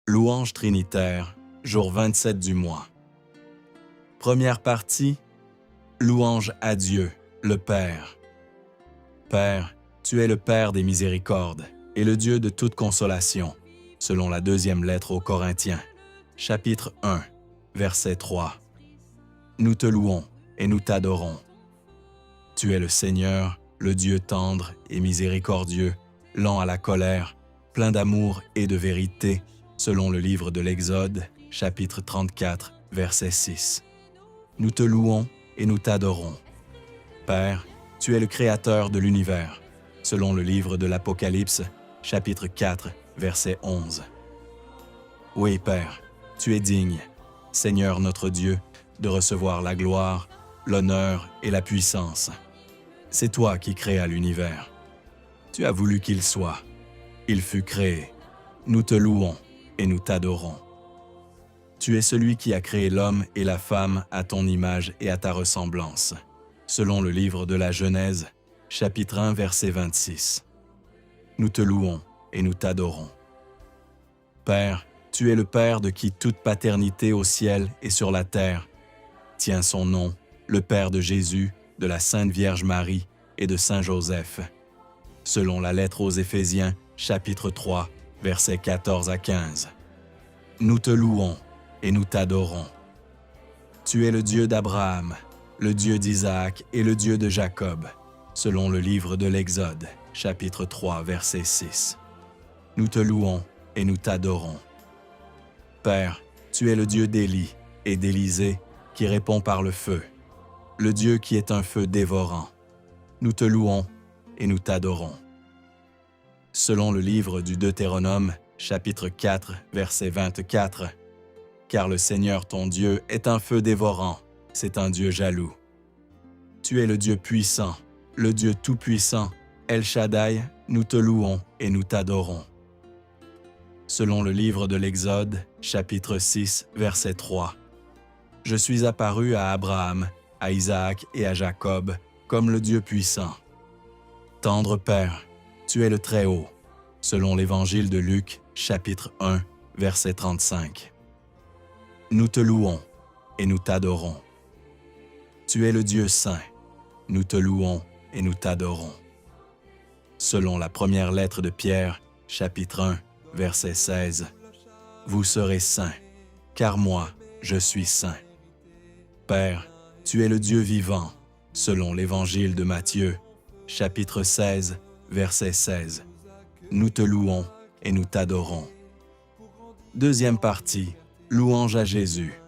Louange trinitaire, jour 27 du mois. Première partie, louange à Dieu, le Père. Père, tu es le Père des miséricordes et le Dieu de toute consolation, selon la deuxième lettre aux Corinthiens, chapitre 1, verset 3. Nous te louons et nous t'adorons. Tu es le Seigneur, le Dieu tendre et miséricordieux, lent à la colère, plein d'amour et de vérité, selon le livre de l'Exode, chapitre 34, verset 6. Nous te louons et nous t'adorons. Père, tu es le Créateur de l'univers, selon le livre de l'Apocalypse, chapitre 4, verset 11. Oui, Père, tu es digne, Seigneur notre Dieu, de recevoir la gloire, l'honneur et la puissance. C'est toi qui créas l'univers. Tu as voulu qu'il soit. Il fut créé. Nous te louons et nous t'adorons. Tu es celui qui a créé l'homme et la femme à ton image et à ta ressemblance, selon le livre de la Genèse, chapitre 1, verset 26. Nous te louons et nous t'adorons. Père, tu es le Père de qui toute paternité au ciel et sur la terre tient son nom, le Père de Jésus, de la Sainte Vierge Marie et de Saint Joseph, selon la lettre aux Éphésiens, chapitre 3, versets 14 à 15. Nous te louons et nous t'adorons. Tu es le Dieu d'Abraham, le Dieu d'Isaac et le Dieu de Jacob, selon le livre de l'Exode, chapitre 3, verset 6. Nous te louons et nous t'adorons. Père, tu es le Dieu d'Élie et d'Élisée qui répond par le feu, le Dieu qui est un feu dévorant. Nous te louons et nous t'adorons. Selon le livre du Deutéronome, chapitre 4, verset 24, car le Seigneur ton Dieu est un feu dévorant, c'est un Dieu jaloux. Tu es le Dieu puissant, le Dieu tout-puissant, El Shaddai, nous te louons et nous t'adorons. Selon le livre de l'Exode, chapitre 6, verset 3, je suis apparu à Abraham, à Isaac et à Jacob comme le Dieu puissant. Tendre Père, tu es le Très-Haut, selon l'Évangile de Luc, chapitre 1, verset 35. Nous te louons et nous t'adorons. Tu es le Dieu saint, nous te louons et nous t'adorons. Selon la première lettre de Pierre, chapitre 1, verset 16, vous serez saints, car moi, je suis saint. Père, tu es le Dieu vivant, selon l'Évangile de Matthieu, chapitre 16, verset 16. Nous te louons et nous t'adorons. Deuxième partie, louange à Jésus.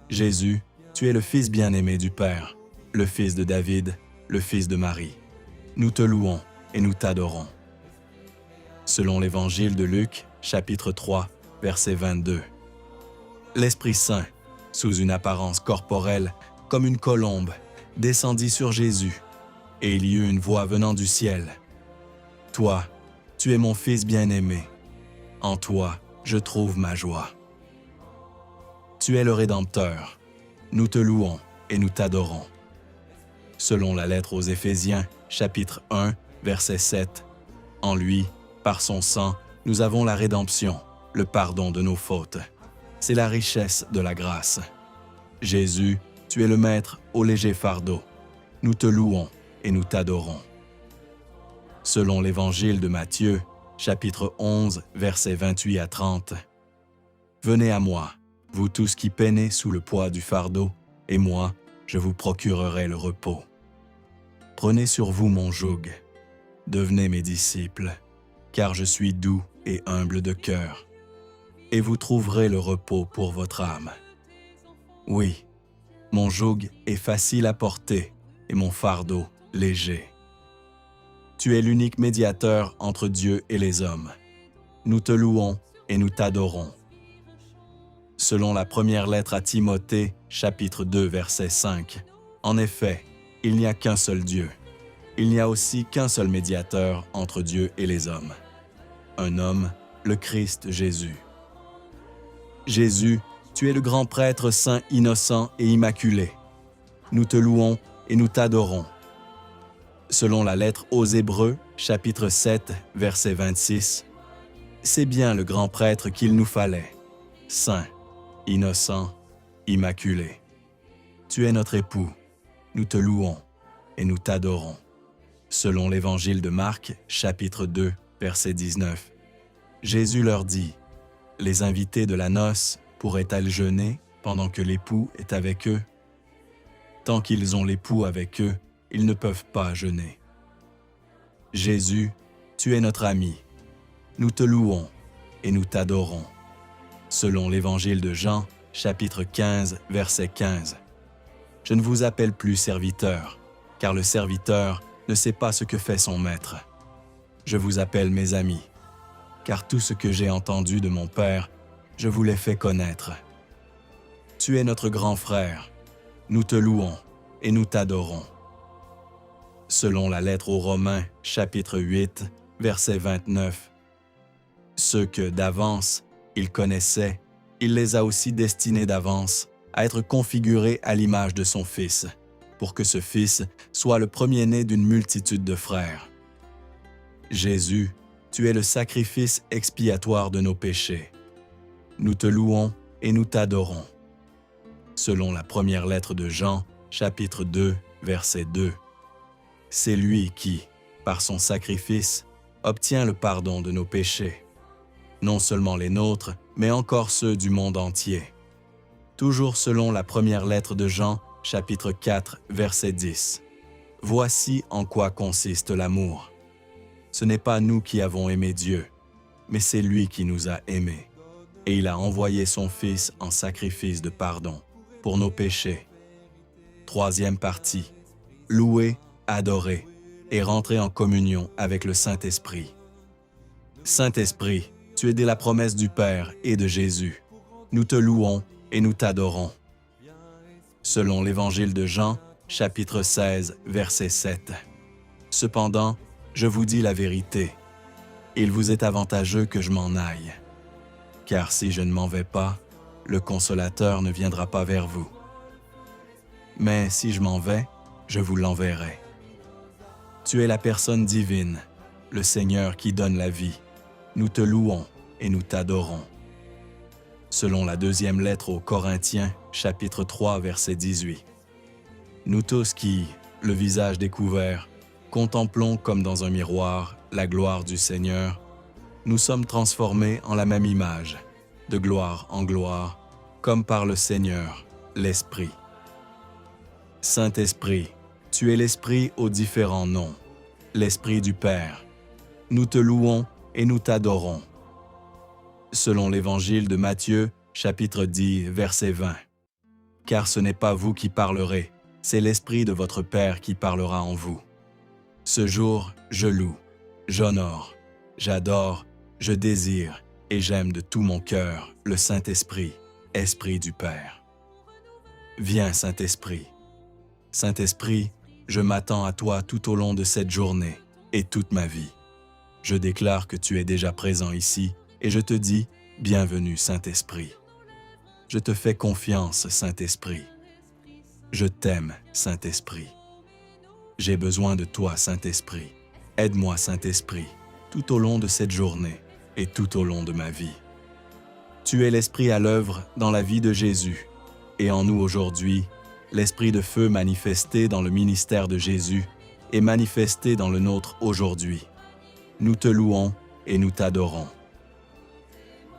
Jésus, tu es le Fils bien-aimé du Père, le Fils de David, le Fils de Marie. Nous te louons et nous t'adorons. Selon l'Évangile de Luc, chapitre 3, verset 22. L'Esprit Saint, sous une apparence corporelle, comme une colombe, descendit sur Jésus, et il y eut une voix venant du ciel. Toi, tu es mon Fils bien-aimé. En toi, je trouve ma joie. Tu es le Rédempteur. Nous te louons et nous t'adorons. Selon la lettre aux Éphésiens, chapitre 1, verset 7, en lui, par son sang, nous avons la rédemption, le pardon de nos fautes. C'est la richesse de la grâce. Jésus, tu es le Maître au léger fardeau. Nous te louons et nous t'adorons. Selon l'Évangile de Matthieu, chapitre 11, versets 28 à 30. Venez à moi, vous tous qui peinez sous le poids du fardeau, et moi, je vous procurerai le repos. Prenez sur vous mon joug. Devenez mes disciples, car je suis doux et humble de cœur, et vous trouverez le repos pour votre âme. Oui, mon joug est facile à porter et mon fardeau léger. Tu es l'unique médiateur entre Dieu et les hommes. Nous te louons et nous t'adorons. Selon la première lettre à Timothée, chapitre 2, verset 5, en effet, il n'y a qu'un seul Dieu. Il n'y a aussi qu'un seul médiateur entre Dieu et les hommes. Un homme, le Christ Jésus. Jésus, tu es le grand prêtre saint, innocent et immaculé. Nous te louons et nous t'adorons. Selon la lettre aux Hébreux, chapitre 7, verset 26, C'est bien le grand prêtre qu'il nous fallait, saint, innocent, immaculé. Tu es notre époux, nous te louons et nous t'adorons. Selon l'Évangile de Marc, chapitre 2, verset 19, Jésus leur dit, « Les invités de la noce pourraient-elles jeûner pendant que l'époux est avec eux? Tant qu'ils ont l'époux avec eux, ils ne peuvent pas jeûner. » Jésus, tu es notre ami. Nous te louons et nous t'adorons. Selon l'Évangile de Jean, chapitre 15, verset 15. Je ne vous appelle plus serviteur, car le serviteur ne sait pas ce que fait son maître. Je vous appelle mes amis, car tout ce que j'ai entendu de mon Père, je vous l'ai fait connaître. Tu es notre grand frère. Nous te louons et nous t'adorons. Selon la lettre aux Romains, chapitre 8, verset 29. Ceux que d'avance il connaissait, il les a aussi destinés d'avance à être configurés à l'image de son Fils, pour que ce Fils soit le premier-né d'une multitude de frères. Jésus, tu es le sacrifice expiatoire de nos péchés. Nous te louons et nous t'adorons. Selon la première lettre de Jean, chapitre 2, verset 2. C'est lui qui, par son sacrifice, obtient le pardon de nos péchés. Non seulement les nôtres, mais encore ceux du monde entier. Toujours selon la première lettre de Jean, chapitre 4, verset 10. Voici en quoi consiste l'amour. Ce n'est pas nous qui avons aimé Dieu, mais c'est lui qui nous a aimés. Et il a envoyé son Fils en sacrifice de pardon pour nos péchés. Troisième partie. Louer, adorer et rentrer en communion avec le Saint-Esprit. Saint-Esprit, tu es dès la promesse du Père et de Jésus. Nous te louons et nous t'adorons. Selon l'Évangile de Jean, chapitre 16, verset 7. Cependant, je vous dis la vérité. Il vous est avantageux que je m'en aille. Car si je ne m'en vais pas, le Consolateur ne viendra pas vers vous. Mais si je m'en vais, je vous l'enverrai. Tu es la personne divine, le Seigneur qui donne la vie. Nous te louons et nous t'adorons. Selon la deuxième lettre aux Corinthiens, chapitre 3, verset 18. Nous tous qui, le visage découvert, contemplons comme dans un miroir la gloire du Seigneur, nous sommes transformés en la même image, de gloire en gloire, comme par le Seigneur, l'Esprit. Saint-Esprit, tu es l'Esprit aux différents noms, l'Esprit du Père. Nous te louons et nous t'adorons. Selon l'Évangile de Matthieu, chapitre 10, verset 20. Car ce n'est pas vous qui parlerez, c'est l'Esprit de votre Père qui parlera en vous. Ce jour, je loue, j'honore, j'adore, je désire et j'aime de tout mon cœur le Saint-Esprit, Esprit du Père. Viens, Saint-Esprit. Saint-Esprit, je m'attends à toi tout au long de cette journée et toute ma vie. Je déclare que tu es déjà présent ici et je te dis, bienvenue Saint-Esprit. Je te fais confiance, Saint-Esprit. Je t'aime, Saint-Esprit. J'ai besoin de toi, Saint-Esprit. Aide-moi, Saint-Esprit, tout au long de cette journée et tout au long de ma vie. Tu es l'Esprit à l'œuvre dans la vie de Jésus et en nous aujourd'hui, l'Esprit de feu manifesté dans le ministère de Jésus est manifesté dans le nôtre aujourd'hui. Nous te louons et nous t'adorons.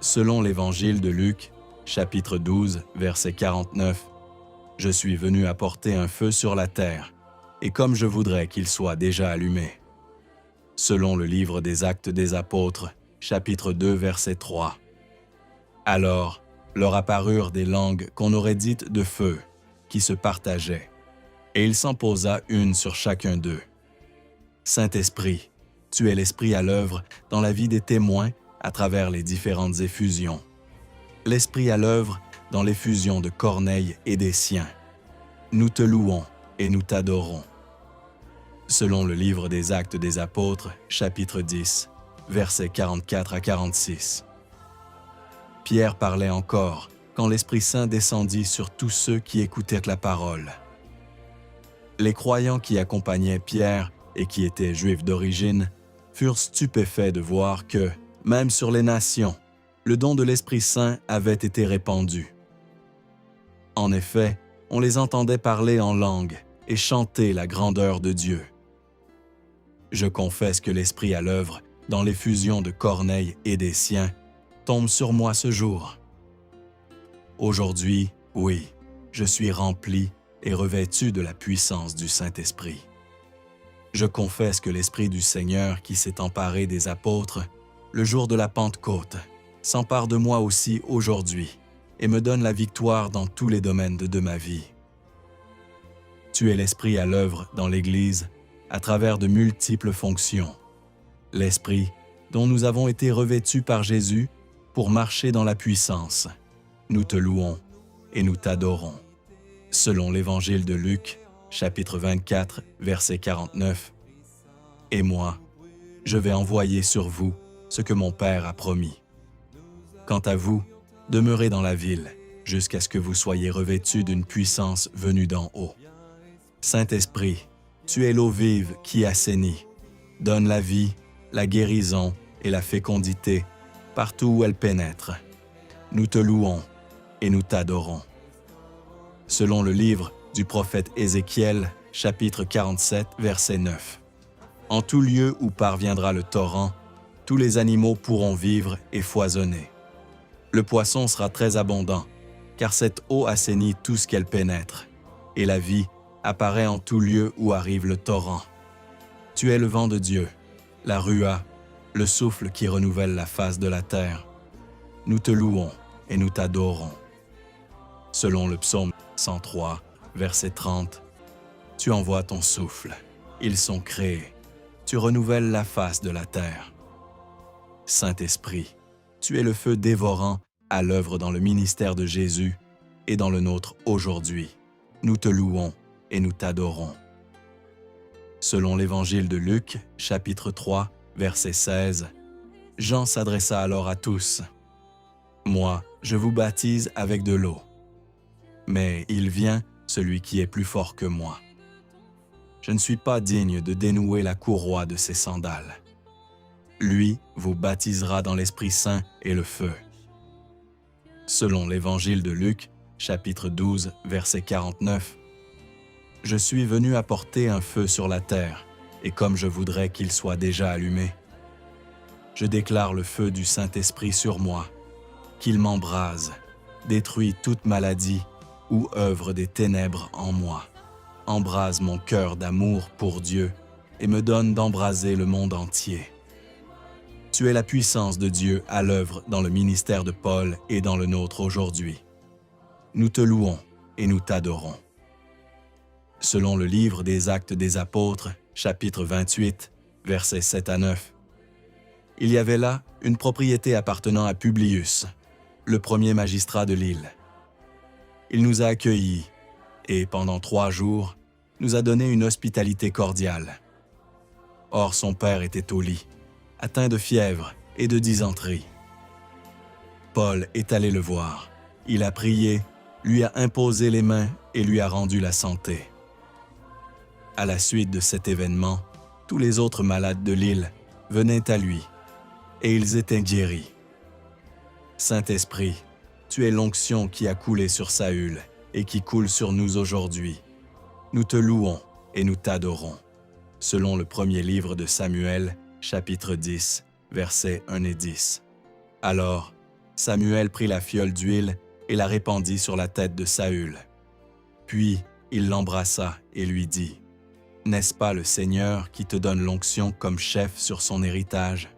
Selon l'Évangile de Luc, chapitre 12, verset 49, « Je suis venu apporter un feu sur la terre, et comme je voudrais qu'il soit déjà allumé. » Selon le livre des Actes des Apôtres, chapitre 2, verset 3. « Alors, leur apparurent des langues qu'on aurait dites de feu, qui se partageaient, et il s'en posa une sur chacun d'eux. Saint-Esprit, tu es l'Esprit à l'œuvre dans la vie des témoins à travers les différentes effusions. L'Esprit à l'œuvre dans l'effusion de Corneille et des siens. Nous te louons et nous t'adorons. » Selon le livre des Actes des Apôtres, chapitre 10, versets 44 à 46. Pierre parlait encore quand l'Esprit Saint descendit sur tous ceux qui écoutaient la parole. Les croyants qui accompagnaient Pierre et qui étaient juifs d'origine furent stupéfaits de voir que, Même sur les nations, le don de l'Esprit Saint avait été répandu. En effet, on les entendait parler en langue et chanter la grandeur de Dieu. Je confesse que l'Esprit à l'œuvre dans l'effusion de Corneille et des siens tombe sur moi ce jour. Aujourd'hui, oui, je suis rempli et revêtu de la puissance du Saint-Esprit. Je confesse que l'Esprit du Seigneur qui s'est emparé des apôtres le jour de la Pentecôte s'empare de moi aussi aujourd'hui et me donne la victoire dans tous les domaines de ma vie. Tu es l'Esprit à l'œuvre dans l'Église à travers de multiples fonctions. L'Esprit dont nous avons été revêtus par Jésus pour marcher dans la puissance. Nous te louons et nous t'adorons. Selon l'Évangile de Luc, chapitre 24, verset 49. Et moi, je vais envoyer sur vous ce que mon Père a promis. Quant à vous, demeurez dans la ville jusqu'à ce que vous soyez revêtus d'une puissance venue d'en haut. Saint-Esprit, tu es l'eau vive qui assainit, donne la vie, la guérison et la fécondité partout où elle pénètre. Nous te louons et nous t'adorons. Selon le livre du prophète Ézéchiel, chapitre 47, verset 9. En tout lieu où parviendra le torrent, tous les animaux pourront vivre et foisonner. Le poisson sera très abondant, car cette eau assainit tout ce qu'elle pénètre, et la vie apparaît en tout lieu où arrive le torrent. Tu es le vent de Dieu, la ruah, le souffle qui renouvelle la face de la terre. Nous te louons et nous t'adorons. Selon le psaume 103, verset 30, tu envoies ton souffle, ils sont créés, tu renouvelles la face de la terre. Saint-Esprit, tu es le feu dévorant à l'œuvre dans le ministère de Jésus et dans le nôtre aujourd'hui. Nous te louons et nous t'adorons. Selon l'Évangile de Luc, chapitre 3, verset 16, Jean s'adressa alors à tous. « Moi, je vous baptise avec de l'eau. Mais il vient, celui qui est plus fort que moi. Je ne suis pas digne de dénouer la courroie de ses sandales. Lui vous baptisera dans l'Esprit Saint et le feu. » Selon l'Évangile de Luc, chapitre 12, verset 49, « Je suis venu apporter un feu sur la terre, et comme je voudrais qu'il soit déjà allumé. Je déclare le feu du Saint-Esprit sur moi, qu'il m'embrase, détruit toute maladie ou œuvre des ténèbres en moi, embrase mon cœur d'amour pour Dieu et me donne d'embraser le monde entier. Tu es la puissance de Dieu à l'œuvre dans le ministère de Paul et dans le nôtre aujourd'hui. Nous te louons et nous t'adorons. » Selon le livre des Actes des Apôtres, chapitre 28, versets 7 à 9, il y avait là une propriété appartenant à Publius, le premier magistrat de l'île. Il nous a accueillis et, pendant 3 jours, nous a donné une hospitalité cordiale. Or, son père était au lit, atteint de fièvre et de dysenterie. Paul est allé le voir. Il a prié, lui a imposé les mains et lui a rendu la santé. À la suite de cet événement, tous les autres malades de l'île venaient à lui, et ils étaient guéris. Saint-Esprit, tu es l'onction qui a coulé sur Saül et qui coule sur nous aujourd'hui. Nous te louons et nous t'adorons. Selon le premier livre de Samuel, chapitre 10, versets 1 et 10. Alors, Samuel prit la fiole d'huile et la répandit sur la tête de Saül. Puis, il l'embrassa et lui dit, « N'est-ce pas le Seigneur qui te donne l'onction comme chef sur son héritage? »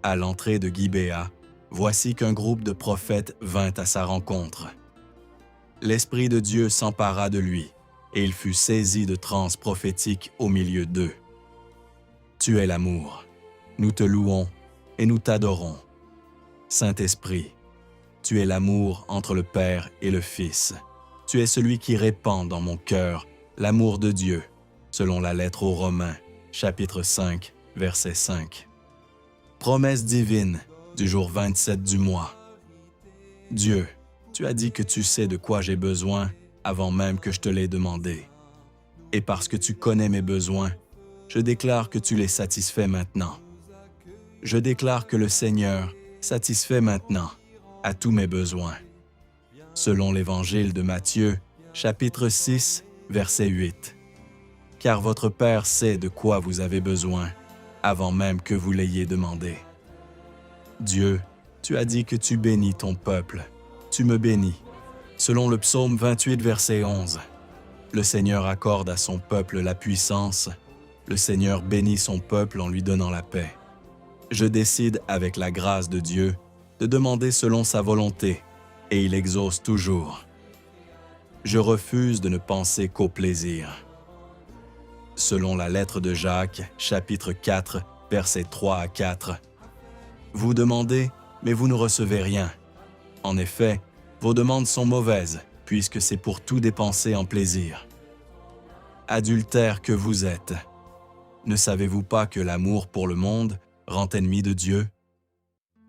À l'entrée de Gibéa, voici qu'un groupe de prophètes vint à sa rencontre. L'Esprit de Dieu s'empara de lui, et il fut saisi de transe prophétique au milieu d'eux. Tu es l'amour. Nous te louons et nous t'adorons. Saint-Esprit, tu es l'amour entre le Père et le Fils. Tu es celui qui répand dans mon cœur l'amour de Dieu, selon la lettre aux Romains, chapitre 5, verset 5. Promesse divine du jour 27 du mois. Dieu, tu as dit que tu sais de quoi j'ai besoin avant même que je te l'ai demandé. Et parce que tu connais mes besoins, je déclare que tu les satisfais maintenant. je déclare que le Seigneur satisfait maintenant à tous mes besoins. Selon l'Évangile de Matthieu, chapitre 6, verset 8. Car votre Père sait de quoi vous avez besoin, avant même que vous l'ayez demandé. Dieu, tu as dit que tu bénis ton peuple. Tu me bénis. Selon le psaume 28, verset 11. Le Seigneur accorde à son peuple la puissance. Le Seigneur bénit son peuple en lui donnant la paix. Je décide, avec la grâce de Dieu, de demander selon sa volonté, et il exauce toujours. Je refuse de ne penser qu'au plaisir. Selon la lettre de Jacques, chapitre 4, versets 3 à 4. Vous demandez, mais vous ne recevez rien. En effet, vos demandes sont mauvaises, puisque c'est pour tout dépenser en plaisir. Adultères que vous êtes, ne savez-vous pas que l'amour pour le monde rend ennemi de Dieu?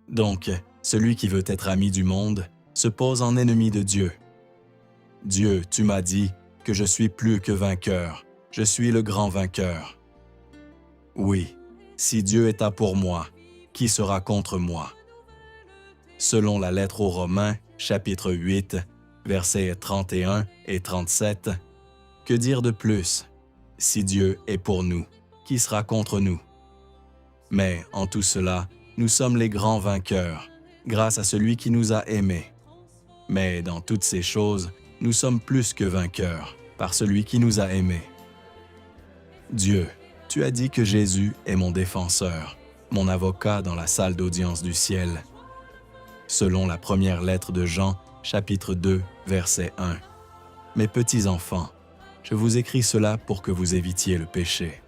Donc, celui qui veut être ami du monde se pose en ennemi de Dieu. Dieu, tu m'as dit que je suis plus que vainqueur, je suis le grand vainqueur. Oui, si Dieu est pour moi, qui sera contre moi? Selon la lettre aux Romains, chapitre 8, versets 31 et 37, que dire de plus? Si Dieu est pour nous, qui sera contre nous? Mais en tout cela, nous sommes les grands vainqueurs, grâce à celui qui nous a aimés. Mais dans toutes ces choses, nous sommes plus que vainqueurs, par celui qui nous a aimés. Dieu, tu as dit que Jésus est mon défenseur, mon avocat dans la salle d'audience du ciel. Selon la première lettre de Jean, chapitre 2, verset 1. Mes petits enfants, je vous écris cela pour que vous évitiez le péché.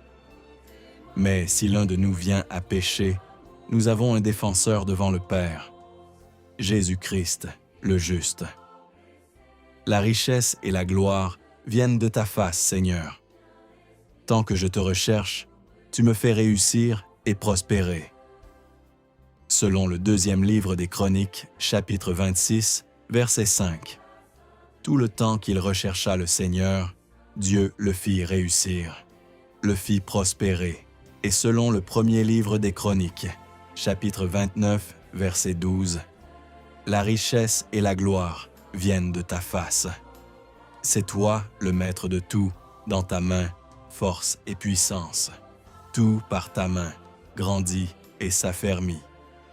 Mais si l'un de nous vient à pécher, nous avons un défenseur devant le Père, Jésus-Christ, le juste. La richesse et la gloire viennent de ta face, Seigneur. Tant que je te recherche, tu me fais réussir et prospérer. Selon le deuxième livre des Chroniques, chapitre 26, verset 5. Tout le temps qu'il rechercha le Seigneur, Dieu le fit réussir, le fit prospérer. Et selon le premier livre des Chroniques, chapitre 29, verset 12, la richesse et la gloire viennent de ta face. C'est toi, le maître de tout, dans ta main, force et puissance. Tout par ta main, grandit et s'affermit.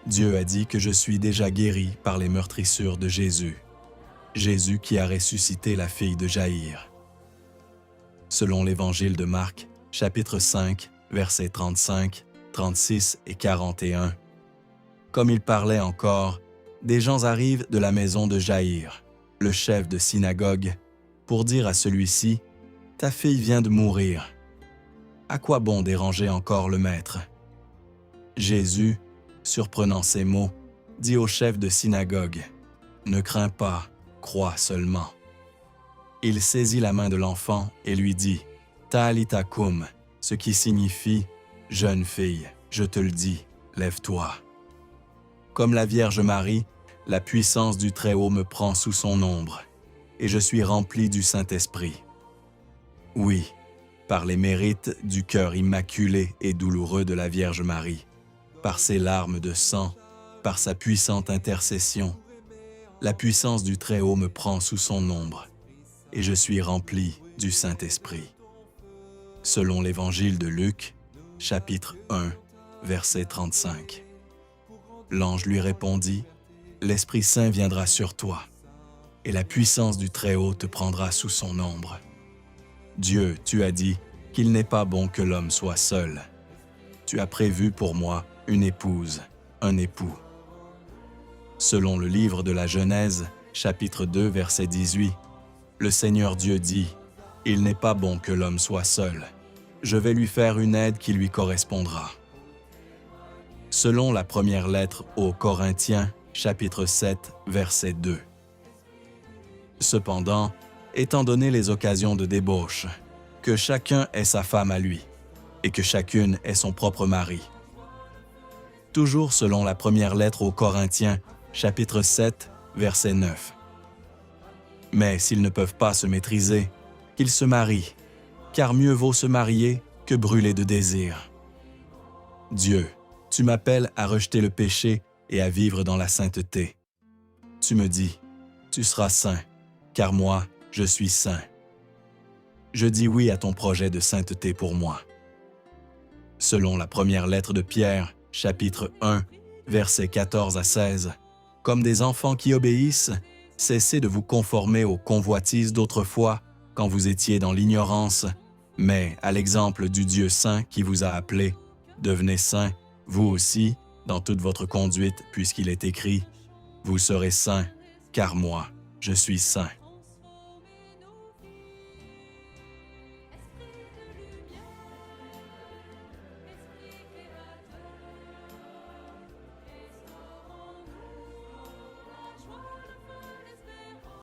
Dieu a dit que je suis déjà guéri par les meurtrissures de Jésus. Jésus qui a ressuscité la fille de Jaïr. Selon l'Évangile de Marc, chapitre 5, versets 35, 36 et 41. Comme il parlait encore, des gens arrivent de la maison de Jaïr, le chef de synagogue, pour dire à celui-ci, « Ta fille vient de mourir. À quoi bon déranger encore le maître ?» Jésus, surprenant ces mots, dit au chef de synagogue, « Ne crains pas, crois seulement. » Il saisit la main de l'enfant et lui dit, « Talitha koum », ce qui signifie « Jeune fille, je te le dis, lève-toi ». Comme la Vierge Marie, la puissance du Très-Haut me prend sous son ombre, et je suis rempli du Saint-Esprit. Oui, par les mérites du cœur immaculé et douloureux de la Vierge Marie, par ses larmes de sang, par sa puissante intercession, la puissance du Très-Haut me prend sous son ombre, et je suis rempli du Saint-Esprit. Selon l'Évangile de Luc, chapitre 1, verset 35. L'ange lui répondit, « L'Esprit Saint viendra sur toi, et la puissance du Très-Haut te prendra sous son ombre. Dieu, tu as dit qu'il n'est pas bon que l'homme soit seul. Tu as prévu pour moi une épouse, un époux. » Selon le livre de la Genèse, chapitre 2, verset 18, le Seigneur Dieu dit, « Il n'est pas bon que l'homme soit seul. Je vais lui faire une aide qui lui correspondra. » Selon la première lettre aux Corinthiens, chapitre 7, verset 2. Cependant, étant donné les occasions de débauche, que chacun ait sa femme à lui, et que chacune ait son propre mari. Toujours selon la première lettre aux Corinthiens, chapitre 7, verset 9. Mais s'ils ne peuvent pas se maîtriser, qu'ils se marient, car mieux vaut se marier que brûler de désir. Dieu, Tu m'appelles à rejeter le péché et à vivre dans la sainteté. Tu me dis, tu seras saint, car moi, je suis saint. Je dis oui à ton projet de sainteté pour moi. Selon la première lettre de Pierre, chapitre 1, versets 14 à 16, comme des enfants qui obéissent, cessez de vous conformer aux convoitises d'autrefois quand vous étiez dans l'ignorance, mais à l'exemple du Dieu saint qui vous a appelé, devenez saints, vous aussi, dans toute votre conduite, puisqu'il est écrit, « Vous serez saints, car moi, je suis saint. »